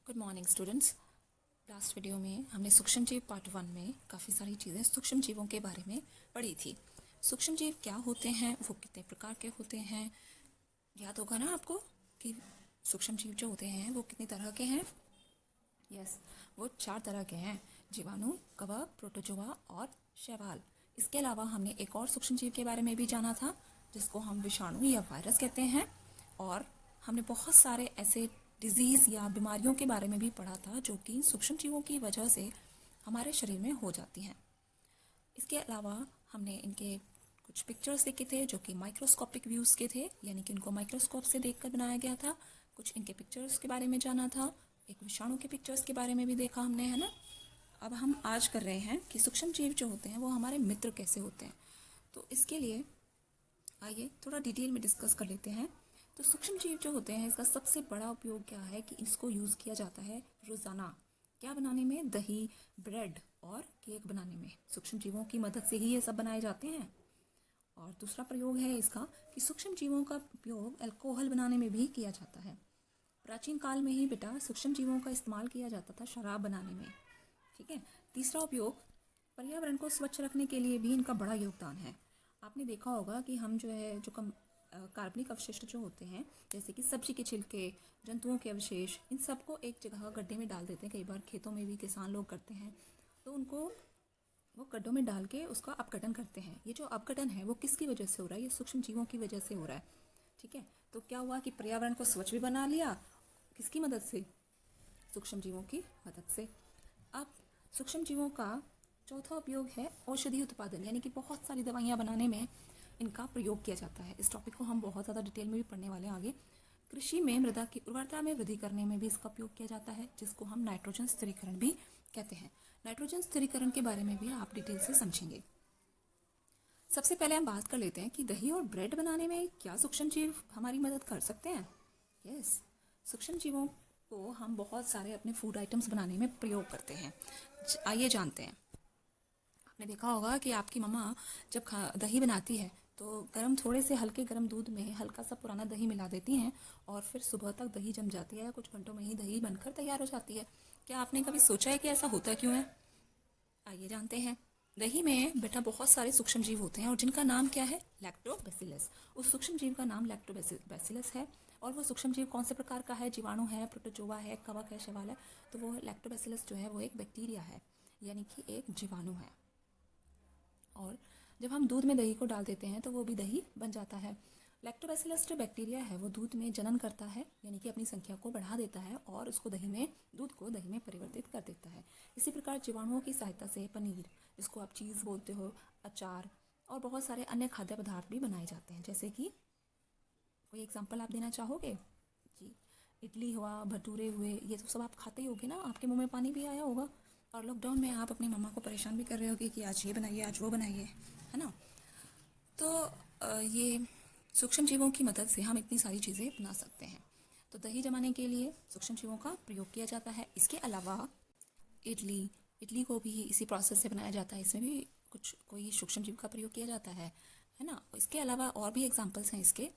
Good morning students. Last video में हमने सूक्ष्म जीव पार्ट 1 में काफ़ी सारी चीज़ें सूक्ष्म जीवों के बारे में पढ़ी थी। सूक्ष्म जीव क्या होते हैं, वो कितने प्रकार के होते हैं, याद होगा ना आपको कि सूक्ष्म जीव जो होते हैं वो कितनी तरह के हैं। यस, वो 4 तरह के हैं: जीवाणु, कवक, प्रोटोजोआ और शैवाल। इसके अलावा हमने एक और सूक्ष्म जीव के बारे में भी जाना था जिसको हम विषाणु या वायरस कहते हैं। और हमने बहुत सारे ऐसे डिजीज़ या बीमारियों के बारे में भी पढ़ा था जो कि सूक्ष्म जीवों की वजह से हमारे शरीर में हो जाती हैं। इसके अलावा हमने इनके कुछ पिक्चर्स देखे थे जो कि माइक्रोस्कोपिक व्यूज़ के थे, यानी कि इनको माइक्रोस्कोप से देखकर बनाया गया था। कुछ इनके पिक्चर्स के बारे में जाना था, एक विषाणु के पिक्चर्स के बारे में भी देखा हमने, है ना। अब हम आज कर रहे हैं कि सूक्ष्म जीव जो होते हैं वो हमारे मित्र कैसे होते हैं। तो इसके लिए आइए थोड़ा डिटेल में डिस्कस कर लेते हैं। तो सूक्ष्म जीव जो होते हैं इसका सबसे बड़ा उपयोग क्या है कि इसको यूज़ किया जाता है रोज़ाना क्या बनाने में, दही, ब्रेड और केक बनाने में। सूक्ष्म जीवों की मदद से ही ये सब बनाए जाते हैं। और दूसरा प्रयोग है इसका कि सूक्ष्म जीवों का उपयोग अल्कोहल बनाने में भी किया जाता है। प्राचीन काल में ही बेटा सूक्ष्म जीवों का इस्तेमाल किया जाता था शराब बनाने में। ठीक है। तीसरा उपयोग पर्यावरण को स्वच्छ रखने के लिए भी इनका बड़ा योगदान है। आपने देखा होगा कि हम जो है जो कार्बनिक अवशिष्ट जो होते हैं, जैसे कि सब्जी के छिलके, जंतुओं के अवशेष, इन सबको एक जगह गड्ढे में डाल देते हैं। कई बार खेतों में भी किसान लोग करते हैं, तो उनको वो गड्ढों में डाल के उसका अपघटन करते हैं। ये जो अपघटन है वो किसकी वजह से हो रहा है? ये सूक्ष्म जीवों की वजह से हो रहा है। ठीक है। तो क्या हुआ कि पर्यावरण को स्वच्छ भी बना लिया, किसकी मदद से? सूक्ष्म जीवों की मदद से। अब सूक्ष्म जीवों का चौथा उपयोग है औषधि उत्पादन, यानी कि बहुत सारी दवाइयाँ बनाने में इनका प्रयोग किया जाता है। इस टॉपिक को हम बहुत ज़्यादा डिटेल में भी पढ़ने वाले हैं आगे। कृषि में मृदा की उर्वरता में वृद्धि करने में भी इसका उपयोग किया जाता है, जिसको हम नाइट्रोजन स्थिरीकरण भी कहते हैं। नाइट्रोजन स्थिरीकरण के बारे में भी आप डिटेल से समझेंगे। सबसे पहले हम बात कर लेते हैं कि दही और ब्रेड बनाने में क्या सूक्ष्म जीव हमारी मदद कर सकते हैं। यस, सूक्ष्म जीवों को हम बहुत सारे अपने फूड आइटम्स बनाने में प्रयोग करते हैं। आइए जानते हैं। आपने देखा होगा कि आपकी मम्मा जब दही बनाती है तो थोड़े से हल्के गर्म दूध में हल्का सा पुराना दही मिला देती हैं और फिर सुबह तक दही जम जाती है। कुछ घंटों में ही दही बनकर तैयार हो जाती है। क्या आपने कभी सोचा है कि ऐसा होता क्यों है? आइए जानते हैं। दही में बेटा बहुत सारे सूक्ष्म जीव होते हैं और जिनका नाम क्या है? लैक्टोबैसिलस। उस सूक्ष्म जीव का नाम लैक्टोबैसिलस है। और वो सूक्ष्म जीव कौन से प्रकार का है? जीवाणु है, प्रोटोजोआ है, कवक है, शैवाल है। तो वो लैक्टोबैसिलस जो है वो एक बैक्टीरिया है, यानी कि एक जीवाणु है। और जब हम दूध में दही को डाल देते हैं तो वो भी दही बन जाता है। लैक्टोबैसिलस जो बैक्टीरिया है वो दूध में जनन करता है, यानी कि अपनी संख्या को बढ़ा देता है और उसको दूध को दही में परिवर्तित कर देता है। इसी प्रकार जीवाणुओं की सहायता से पनीर, जिसको आप चीज़ बोलते हो, अचार और बहुत सारे अन्य खाद्य पदार्थ भी बनाए जाते हैं। जैसे कि कोई एग्जाम्पल आप देना चाहोगे? जी, इडली हुआ, भटूरे हुए, ये तो सब आप खाते ही होगे ना, आपके मुंह में पानी भी आया होगा। और लॉकडाउन में आप अपनी मम्मा को परेशान भी कर रहे होगे कि आज ये बनाइए, आज वो बनाइए, है ना। तो ये सूक्ष्म जीवों की मदद से हम इतनी सारी चीज़ें बना सकते हैं। तो दही जमाने के लिए सूक्ष्म जीवों का प्रयोग किया जाता है। इसके अलावा इडली को भी इसी प्रोसेस से बनाया जाता है। इसमें भी कोई सूक्ष्म जीव का प्रयोग किया जाता है ना। इसके अलावा और भी एग्जाम्पल्स हैं इसके,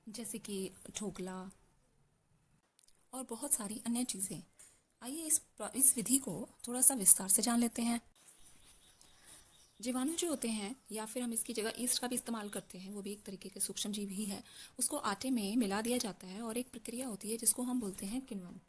जैसे कि ढोकला और बहुत सारी अन्य चीज़ें। आइए इस विधि को थोड़ा सा विस्तार से जान लेते हैं। जीवाणु जो होते हैं, या फिर हम इसकी जगह ईस्ट का भी इस्तेमाल करते हैं, वो भी एक तरीके के सूक्ष्म जीव ही है। उसको आटे में मिला दिया जाता है और एक प्रक्रिया होती है जिसको हम बोलते हैं किण्वन।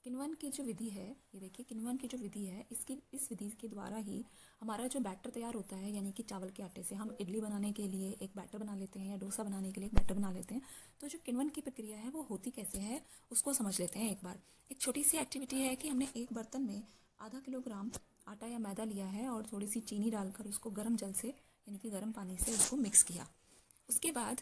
किण्वन की जो विधि है, ये देखिए, किण्वन की जो विधि है, इस विधि के द्वारा ही हमारा जो बैटर तैयार होता है, यानी कि चावल के आटे से हम इडली बनाने के लिए एक बैटर बना लेते हैं या डोसा बनाने के लिए एक बैटर बना लेते हैं। तो जो किण्वन की प्रक्रिया है वो होती कैसे है उसको समझ लेते हैं एक बार। एक छोटी सी एक्टिविटी है कि हमने एक बर्तन में आधा किलोग्राम आटा या मैदा लिया है और थोड़ी सी चीनी डालकर उसको गर्म जल से, यानी कि गर्म पानी से उसको मिक्स किया। उसके बाद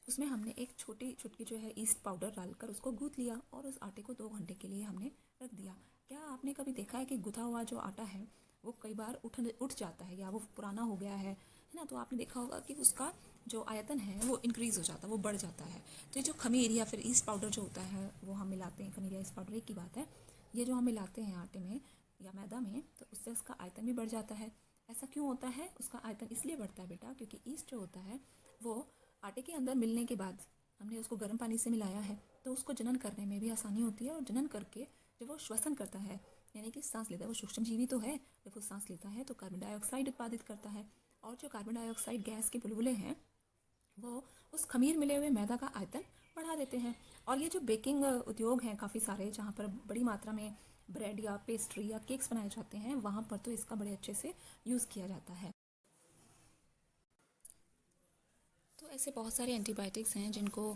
उसमें हमने एक छोटी चुटकी जो है ईस्ट पाउडर डालकर उसको गूँथ लिया और उस आटे को 2 घंटे के लिए हमने रख दिया। क्या आपने कभी देखा है कि गुथा हुआ जो आटा है वो कई बार उठ जाता है या वो पुराना हो गया है ना। तो आपने देखा होगा कि उसका जो आयतन है वो इंक्रीज़ हो जाता है, वो बढ़ जाता है। तो ये जो खमीर या फिर ईस्ट पाउडर जो होता है वो हम मिलाते हैं, खमीर या ईस्ट पाउडर एक की बात है, ये जो हम मिलाते हैं आटे में या मैदा में, तो उससे उसका आयतन भी बढ़ जाता है। ऐसा क्यों होता है? उसका आयतन इसलिए बढ़ता है बेटा क्योंकि ईस्ट जो होता है वो आटे के अंदर मिलने के बाद हमने उसको गर्म पानी से मिलाया है तो उसको जनन करने में भी आसानी होती है, और जनन करके जब वो श्वसन करता है यानी कि सांस लेता है, वो सूक्ष्म जीवी तो है, जब वो सांस लेता है तो कार्बन डाइऑक्साइड उत्पादित करता है, और जो कार्बन डाइऑक्साइड गैस के बुलबुले हैं वो उस खमीर मिले हुए मैदा का आयतन बढ़ा देते हैं। और ये जो बेकिंग उद्योग हैं काफ़ी सारे, जहाँ पर बड़ी मात्रा में ब्रेड या पेस्ट्री या केक्स बनाए जाते हैं, वहाँ पर तो इसका बड़े अच्छे से यूज़ किया जाता है। तो ऐसे बहुत सारे एंटीबायोटिक्स हैं जिनको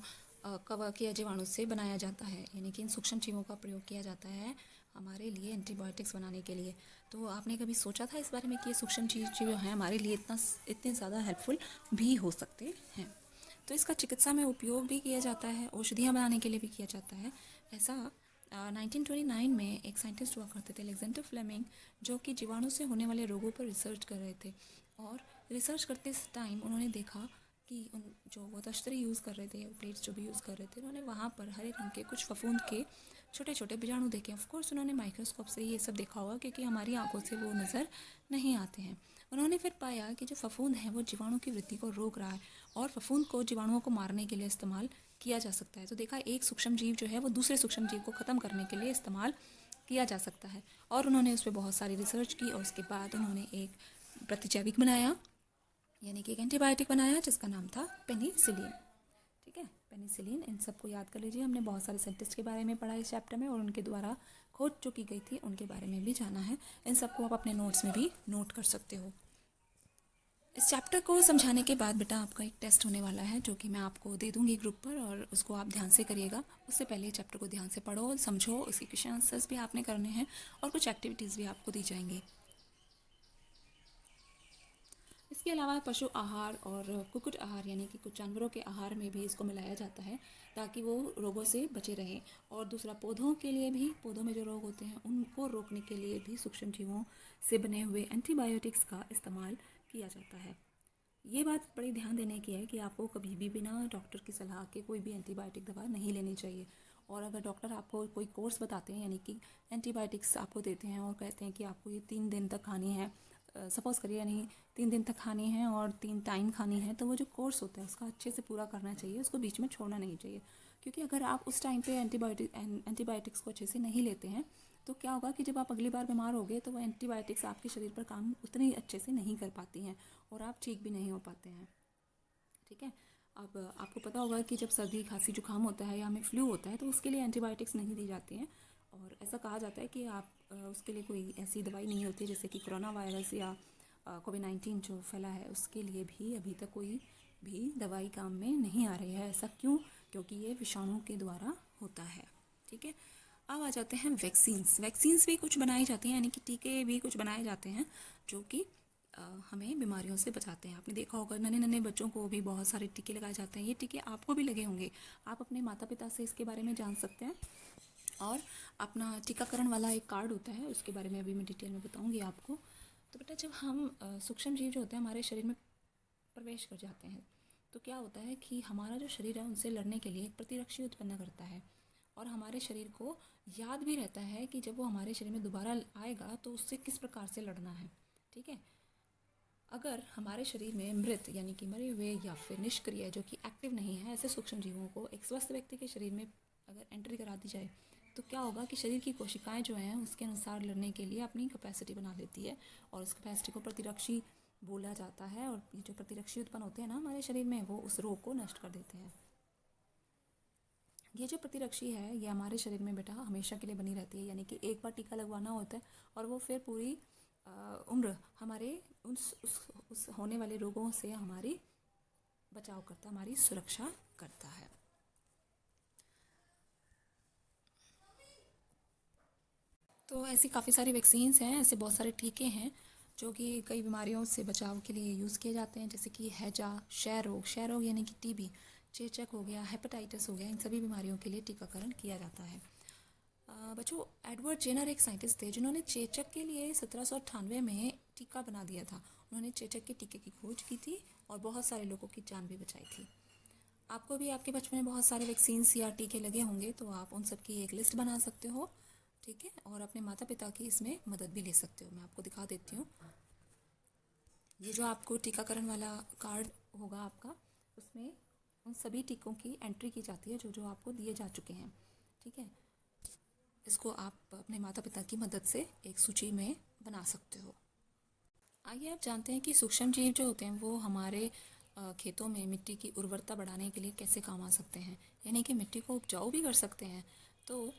कवक या जीवाणु से बनाया जाता है, यानी कि इन सूक्ष्म जीवों का प्रयोग किया जाता है हमारे लिए एंटीबायोटिक्स बनाने के लिए। तो आपने कभी सोचा था इस बारे में कि ये सूक्ष्म जीव जो हैं हमारे लिए इतने ज़्यादा हेल्पफुल भी हो सकते हैं? तो इसका चिकित्सा में उपयोग भी किया जाता है, औषधियाँ बनाने के लिए भी किया जाता है। ऐसा 1929 में एक साइंटिस्ट हुआ करते थे, अलेक्जेंडर फ्लेमिंग, जो कि जीवाणु से होने वाले रोगों पर रिसर्च कर रहे थे। और रिसर्च करते टाइम उन्होंने देखा कि उन जो वो दश्तरी यूज़ कर रहे थे, प्लेट्स जो भी यूज़ कर रहे थे, उन्होंने वहाँ पर हरे रंग के कुछ फफूंद के छोटे छोटे बीजाणु देखे। ऑफ कोर्स उन्होंने माइक्रोस्कोप से ये सब देखा होगा, क्योंकि हमारी आंखों से वो नज़र नहीं आते हैं। उन्होंने फिर पाया कि जो फफूंद है वो जीवाणु की वृद्धि को रोक रहा है, और फफूंद को जीवाणुओं को मारने के लिए इस्तेमाल किया जा सकता है। तो देखा, एक सूक्ष्म जीव जो है वो दूसरे सूक्ष्म जीव को ख़त्म करने के लिए इस्तेमाल किया जा सकता है। और उन्होंने उस पर बहुत सारी रिसर्च की, और उसके बाद उन्होंने एक प्रतिजैविक बनाया, यानी कि एक एंटीबायोटिक बनाया जिसका नाम था पेनिसिलिन। ठीक है, पेनिसिलिन, इन सबको याद कर लीजिए। हमने बहुत सारे साइंटिस्ट के बारे में पढ़ा इस चैप्टर में, और उनके द्वारा खोज जो की गई थी उनके बारे में भी जाना है। इन सबको आप अपने नोट्स में भी नोट कर सकते हो। इस चैप्टर को समझाने के बाद बेटा आपका एक टेस्ट होने वाला है, जो कि मैं आपको दे दूंगी ग्रुप पर, और उसको आप ध्यान से करिएगा। उससे पहले चैप्टर को ध्यान से पढ़ो, समझो, उसके क्वेश्चन आंसर्स भी आपने करने हैं, और कुछ एक्टिविटीज़ भी आपको दी जाएंगी। इसके अलावा पशु आहार और कुक्कुट आहार, यानी कि कुछ जानवरों के आहार में भी इसको मिलाया जाता है, ताकि वो रोगों से बचे रहें। और दूसरा, पौधों के लिए भी, पौधों में जो रोग होते हैं उनको रोकने के लिए भी सूक्ष्म जीवों से बने हुए एंटीबायोटिक्स का इस्तेमाल किया जाता है। ये बात बड़ी ध्यान देने की है कि आपको कभी भी बिना डॉक्टर की सलाह के कोई भी एंटीबायोटिक दवा नहीं लेनी चाहिए। और अगर डॉक्टर आपको कोई कोर्स बताते हैं, यानी कि एंटीबायोटिक्स आपको देते हैं और कहते हैं कि आपको ये 3 दिन तक खानी है, सपोज़ करिए, यानी 3 दिन तक खानी है और 3 टाइम खानी है, तो वो जो कोर्स होता है उसका अच्छे से पूरा करना चाहिए, उसको बीच में छोड़ना नहीं चाहिए। क्योंकि अगर आप उस टाइम पे एंटीबायोटिक्स को अच्छे से नहीं लेते हैं, तो क्या होगा कि जब आप अगली बार बीमार होगे तो वो एंटीबायोटिक्स आपके शरीर पर काम उतनी अच्छे से नहीं कर पाती हैं, और आप ठीक भी नहीं हो पाते हैं। ठीक है, अब आपको पता होगा कि जब सर्दी खांसी जुकाम होता है या हमें फ्लू होता है, तो उसके लिए एंटीबायोटिक्स नहीं दी जाती हैं। और ऐसा कहा जाता है कि आप उसके लिए कोई ऐसी दवाई नहीं होती, जैसे कि कोरोना वायरस या कोविड-19 जो फैला है, उसके लिए भी अभी तक कोई भी दवाई काम में नहीं आ रही है। ऐसा क्यों? क्योंकि ये विषाणु के द्वारा होता है। ठीक है, अब आ जाते हैं वैक्सीन्स। वैक्सीन्स भी कुछ बनाई जाती हैं, यानी कि टीके भी कुछ बनाए जाते हैं, जो कि हमें बीमारियों से बचाते हैं। आपने देखा होगा नन्हे नन्हे बच्चों को भी बहुत सारे टीके लगाए जाते हैं। ये टीके आपको भी लगे होंगे, आप अपने माता पिता से इसके बारे में जान सकते हैं। और अपना टीकाकरण वाला एक कार्ड होता है, उसके बारे में अभी मैं डिटेल में बताऊंगी आपको। तो बेटा, जब हम सूक्ष्म जीव जो होते हैं हमारे शरीर में प्रवेश कर जाते हैं, तो क्या होता है कि हमारा जो शरीर है उनसे लड़ने के लिए एक प्रतिरक्षी उत्पन्न करता है, और हमारे शरीर को याद भी रहता है कि जब वो हमारे शरीर में दोबारा आएगा तो उससे किस प्रकार से लड़ना है। ठीक है, अगर हमारे शरीर में मृत, यानी कि मरे हुए या फिर निष्क्रिय, जो कि एक्टिव नहीं है, ऐसे सूक्ष्म जीवों को एक स्वस्थ व्यक्ति के शरीर में अगर एंट्री करा दी जाए, तो क्या होगा कि शरीर की कोशिकाएं जो हैं उसके अनुसार लड़ने के लिए अपनी कैपेसिटी बना लेती है, और उस कैपेसिटी को प्रतिरक्षी बोला जाता है। और ये जो प्रतिरक्षी उत्पन्न होते हैं ना हमारे शरीर में, वो उस रोग को नष्ट कर देते हैं। ये जो प्रतिरक्षी है ये हमारे शरीर में बेटा हमेशा के लिए बनी रहती है, यानी कि एक बार टीका लगवाना होता है और वो फिर पूरी उम्र हमारे उस होने वाले रोगों से हमारी बचाव करता है, हमारी सुरक्षा करता है। तो ऐसी काफ़ी सारी वैक्सीन्स हैं, ऐसे बहुत सारे टीके हैं जो कि कई बीमारियों से बचाव के लिए यूज़ किए जाते हैं, जैसे कि हैजा, क्षय रोग यानी कि टीबी, चेचक हो गया, हेपेटाइटिस हो गया, इन सभी बीमारियों के लिए टीकाकरण किया जाता है। बच्चों, एडवर्ड जेनर एक साइंटिस्ट थे जिन्होंने चेचक के लिए 1798 में टीका बना दिया था। उन्होंने चेचक के टीके की खोज की थी और बहुत सारे लोगों की जान भी बचाई थी। आपको भी आपके बचपन में बहुत सारे वैक्सीन्स या टीके लगे होंगे, तो आप उन सब की एक लिस्ट बना सकते हो। ठीक है, और अपने माता पिता की इसमें मदद भी ले सकते हो। मैं आपको दिखा देती हूँ। ये जो आपको टीकाकरण वाला कार्ड होगा आपका, उसमें उन सभी टीकों की एंट्री की जाती है जो जो आपको दिए जा चुके हैं। ठीक है, इसको आप अपने माता पिता की मदद से एक सूची में बना सकते हो। आइए आप जानते हैं कि सूक्ष्म जीव जो होते हैं वो हमारे खेतों में मिट्टी की उर्वरता बढ़ाने के लिए कैसे काम आ सकते हैं, यानी कि मिट्टी को उपजाऊ भी कर सकते हैं। तो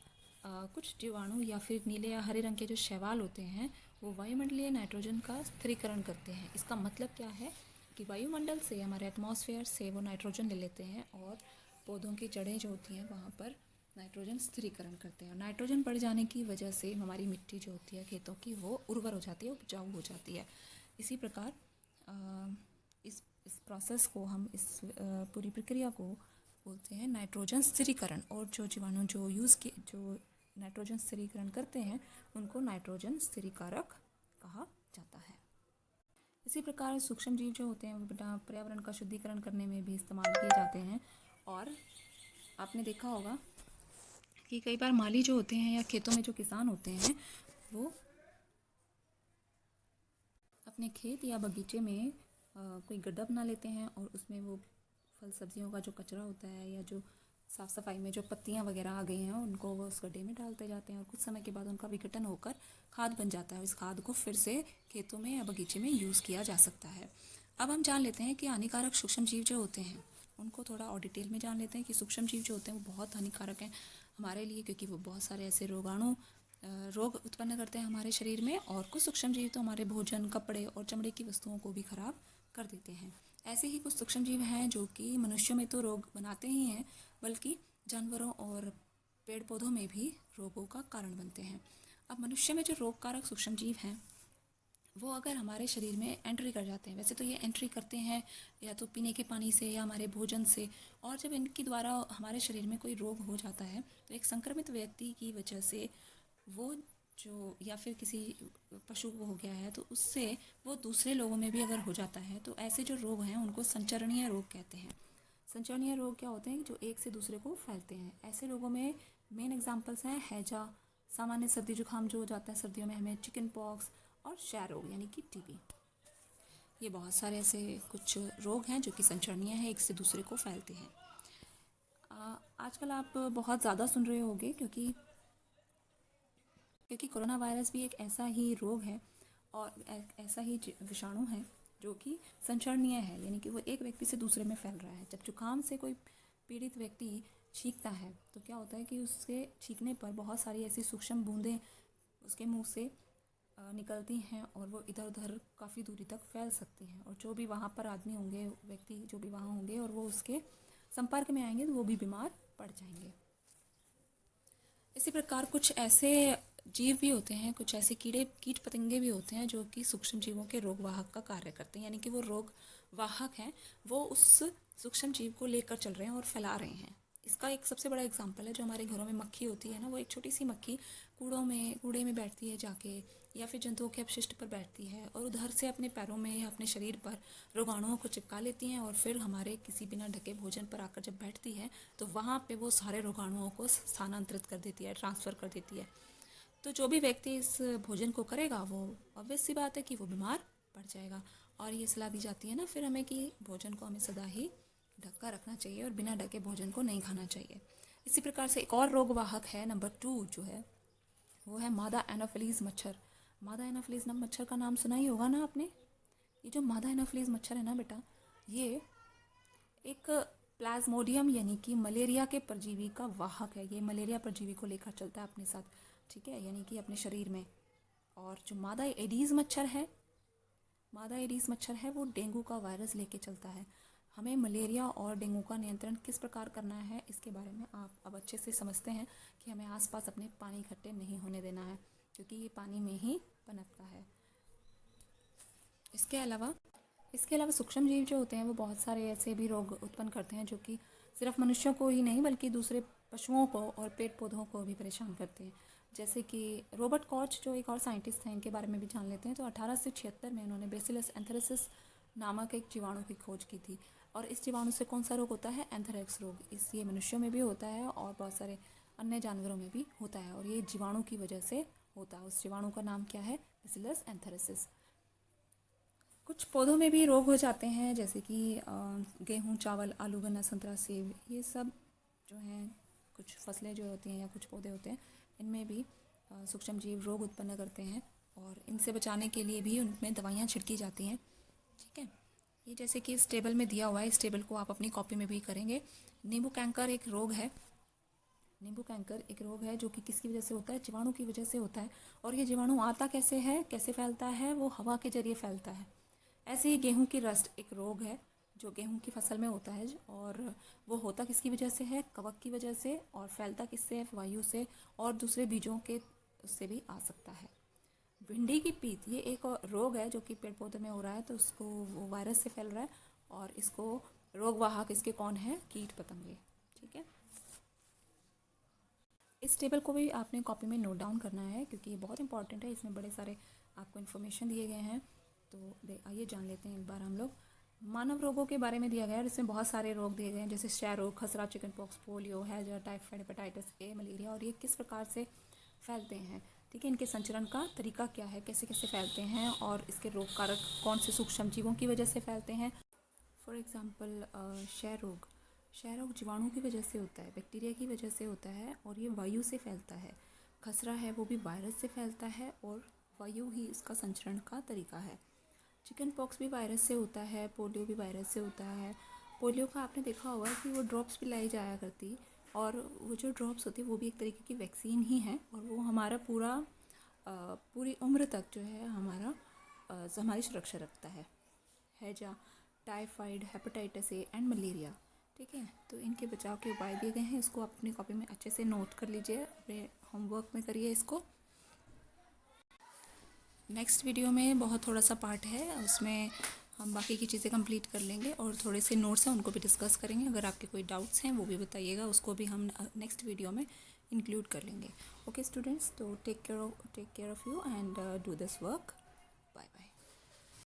कुछ जीवाणु या फिर नीले या हरे रंग के जो शैवाल होते हैं वो वायुमंडलीय नाइट्रोजन का स्थिरीकरण करते हैं। इसका मतलब क्या है कि वायुमंडल से, हमारे एटमॉस्फेयर से वो नाइट्रोजन ले लेते हैं और पौधों की जड़ें जो होती हैं वहाँ पर नाइट्रोजन स्थिरीकरण करते हैं। और नाइट्रोजन बढ़ जाने की वजह से हमारी मिट्टी जो होती है खेतों की वो उर्वर हो जाती है, उपजाऊ हो जाती है। इसी प्रकार इस प्रोसेस को हम पूरी प्रक्रिया को बोलते हैं नाइट्रोजन स्थिरीकरण। और जो जीवाणु जो नाइट्रोजन स्थिरीकरण करते हैं उनको नाइट्रोजन स्थिरीकारक कहा जाता है। इसी प्रकार सूक्ष्म जीव जो होते हैं वो पर्यावरण का शुद्धिकरण करने में भी इस्तेमाल किए जाते हैं। और आपने देखा होगा कि कई बार माली जो होते हैं या खेतों में जो किसान होते हैं वो अपने खेत या बगीचे में कोई गड्ढा बना लेते हैं और उसमें वो फल सब्जियों का जो कचरा होता है या जो साफ़ सफाई में जो पत्तियां वगैरह आ गई हैं उनको वो उस गड्ढे में डालते जाते हैं और कुछ समय के बाद उनका विघटन होकर खाद बन जाता है। इस खाद को फिर से खेतों में या बगीचे में यूज़ किया जा सकता है। अब हम जान लेते हैं कि हानिकारक सूक्ष्म जीव जो होते हैं उनको थोड़ा और डिटेल में जान लेते हैं कि सूक्ष्म जीव जो होते हैं वो बहुत हानिकारक हैं हमारे लिए, क्योंकि वो बहुत सारे ऐसे रोग उत्पन्न करते हैं हमारे शरीर में। और कुछ सूक्ष्म जीव तो हमारे भोजन, कपड़े और चमड़े की वस्तुओं को भी खराब कर देते हैं। ऐसे ही कुछ सूक्ष्म जीव हैं जो कि मनुष्यों में तो रोग बनाते ही हैं बल्कि जानवरों और पेड़ पौधों में भी रोगों का कारण बनते हैं। अब मनुष्य में जो रोगकारक सूक्ष्म जीव हैं वो अगर हमारे शरीर में एंट्री कर जाते हैं, वैसे तो ये एंट्री करते हैं या तो पीने के पानी से या हमारे भोजन से, और जब इनके द्वारा हमारे शरीर में कोई रोग हो जाता है तो एक संक्रमित व्यक्ति की वजह से वो जो, या फिर किसी पशु को हो गया है तो उससे वो दूसरे लोगों में भी अगर हो जाता है तो ऐसे जो रोग हैं उनको संचरणीय रोग कहते हैं। संचरणीय रोग क्या होते हैं, जो एक से दूसरे को फैलते हैं। ऐसे रोगों में मेन एग्जांपल्स हैं हैजा, सामान्य सर्दी जुकाम जो हो जाता है सर्दियों में हमें, चिकन पॉक्स और क्षय रोग यानी कि टीबी। ये बहुत सारे ऐसे कुछ रोग हैं जो कि संचरणीय है, एक से दूसरे को फैलते हैं। आजकल आप बहुत ज़्यादा सुन रहे होंगे क्योंकि कोरोना वायरस भी एक ऐसा ही रोग है और ऐसा ही विषाणु है जो कि संचरणीय है, यानी कि वो एक व्यक्ति से दूसरे में फैल रहा है। जब जुकाम से कोई पीड़ित व्यक्ति छींकता है तो क्या होता है कि उसके छींकने पर बहुत सारी ऐसी सूक्ष्म बूंदें उसके मुंह से निकलती हैं और वो इधर उधर काफ़ी दूरी तक फैल सकती हैं। और जो भी वहाँ पर आदमी होंगे, व्यक्ति जो भी वहाँ होंगे और वो उसके संपर्क में आएंगे तो वो भी बीमार पड़ जाएंगे। इसी प्रकार कुछ ऐसे जीव भी होते हैं, कुछ ऐसे कीट पतंगे भी होते हैं जो कि सूक्ष्म जीवों के रोगवाहक का कार्य करते हैं, यानी कि वो रोगवाहक हैं, वो उस सूक्ष्म जीव को लेकर चल रहे हैं और फैला रहे हैं। इसका एक सबसे बड़ा एग्जाम्पल है जो हमारे घरों में मक्खी होती है ना, वो एक छोटी सी मक्खी कूड़े में बैठती है जाके, या फिर जंतुओं के अपशिष्ट पर बैठती है और उधर से अपने पैरों में या अपने शरीर पर रोगाणुओं को चिपका लेती हैं और फिर हमारे किसी बिना ढके भोजन पर आकर जब बैठती है तो वहाँ पे वो सारे रोगाणुओं को स्थानांतरित कर देती है, ट्रांसफ़र कर देती है। तो जो भी व्यक्ति इस भोजन को करेगा वो ऑब्वियस सी बात है कि वो बीमार पड़ जाएगा। और ये सलाह दी जाती है ना फिर हमें कि भोजन को हमें सदा ही ढक कर रखना चाहिए और बिना ढके भोजन को नहीं खाना चाहिए। इसी प्रकार से एक और रोगवाहक है नंबर 2 जो है वो है मादा एनोफिलीज मच्छर। मादा एनोफिलीज मच्छर का नाम सुना ही होगा ना आपने। ये जो मादा एनोफिलीज मच्छर है ना बेटा, ये एक प्लाज्मोडियम यानी कि मलेरिया के परजीवी का वाहक है। ये मलेरिया परजीवी को लेकर चलता है अपने साथ, ठीक है, यानी कि अपने शरीर में। और जो मादा एडीज मच्छर है वो डेंगू का वायरस लेके चलता है। हमें मलेरिया और डेंगू का नियंत्रण किस प्रकार करना है इसके बारे में आप अब अच्छे से समझते हैं कि हमें आसपास अपने पानी इकट्ठे नहीं होने देना है, क्योंकि ये पानी में ही पनपता है। इसके अलावा सूक्ष्म जीव जो होते हैं वो बहुत सारे ऐसे भी रोग उत्पन्न करते हैं जो कि सिर्फ मनुष्यों को ही नहीं बल्कि दूसरे पशुओं को और पेड़ पौधों को भी परेशान करते हैं। जैसे कि रॉबर्ट कॉच जो एक और साइंटिस्ट हैं, इनके बारे में भी जान लेते हैं। तो 1876 में इन्होंने बेसिलस एंथ्रेसिस नामक एक जीवाणु की खोज की थी। और इस जीवाणु से कौन सा रोग होता है, एंथ्रेक्स रोग। ये मनुष्यों में भी होता है और बहुत सारे अन्य जानवरों में भी होता है और ये जीवाणु की वजह से होता है। उस जीवाणु का नाम क्या है, बेसिलस एंथ्रेसिस। कुछ पौधों में भी रोग हो जाते हैं, जैसे कि गेहूँ, चावल, आलू, गन्ना, संतरा, सेब, ये सब जो हैं कुछ फसलें जो होती हैं या कुछ पौधे होते हैं, इनमें भी सूक्ष्म जीव रोग उत्पन्न करते हैं और इनसे बचाने के लिए भी उनमें दवाइयाँ छिड़की जाती हैं। ठीक है, ये जैसे कि इस टेबल में दिया हुआ है, इस टेबल को आप अपनी कॉपी में भी करेंगे। नींबू कैंकर एक रोग है। नींबू कैंकर एक रोग है जो कि किसकी वजह से होता है? जीवाणु की वजह से होता है। और ये जीवाणु आता कैसे है, कैसे फैलता है? वो हवा के जरिए फैलता है। ऐसे ही गेहूं की रस्ट एक रोग है जो गेहूं की फसल में होता है, और वो होता किसकी वजह से है? कवक की वजह से। और फैलता किससे है? वायु से और दूसरे बीजों के उससे भी आ सकता है। भिंडी की पीत, ये एक और रोग है जो कि पेड़ पौधे में हो रहा है, तो उसको वो वायरस से फैल रहा है और इसको रोग वाहक इसके कौन है? कीट पतंगे। ठीक है, इस टेबल को भी आपने कॉपी में नोट डाउन करना है क्योंकि ये बहुत इंपॉर्टेंट है। इसमें बड़े सारे आपको इन्फॉर्मेशन दिए गए हैं। तो आइए जान लेते हैं एक बार हम लोग। मानव रोगों के बारे में दिया गया है, इसमें बहुत सारे रोग दिए गए हैं, जैसे क्षय रोग, खसरा, चिकन पॉक्स, पोलियो, हैजा, टाइफाइड, हेपेटाइटिस ए, मलेरिया, और ये किस प्रकार से फैलते हैं। ठीक है, इनके संचरण का तरीका क्या है, कैसे कैसे फैलते हैं और इसके रोग कारक कौन से सूक्ष्म जीवों की वजह से फैलते हैं। फॉर एग्ज़ाम्पल क्षय रोग, क्षय रोग जीवाणु की वजह से होता है, बैक्टीरिया की वजह से होता है और ये वायु से फैलता है। खसरा है वो भी वायरस से फैलता है और वायु ही इसका संचरण का तरीका है। चिकन पॉक्स भी वायरस से होता है, पोलियो भी वायरस से होता है। पोलियो का आपने देखा होगा कि वो ड्रॉप्स पिलाई जाया करती, और वो जो ड्रॉप्स होती है वो भी एक तरीके की वैक्सीन ही है, और वो हमारा पूरी उम्र तक जो है हमारी सुरक्षा रखता है। हैजा, typhoid, hepatitis A and malaria. ठीक है, तो इनके बचाव के उपाय दिए गए हैं, इसको आप अपनी कॉपी में अच्छे से नोट कर लीजिए, अपने होमवर्क में करिए इसको। नेक्स्ट वीडियो में बहुत थोड़ा सा पार्ट है, उसमें हम बाकी की चीज़ें कंप्लीट कर लेंगे और थोड़े से नोट्स हैं उनको भी डिस्कस करेंगे। अगर आपके कोई डाउट्स हैं वो भी बताइएगा, उसको भी हम नेक्स्ट वीडियो में इंक्लूड कर लेंगे। ओके स्टूडेंट्स, तो take care of you and do this work.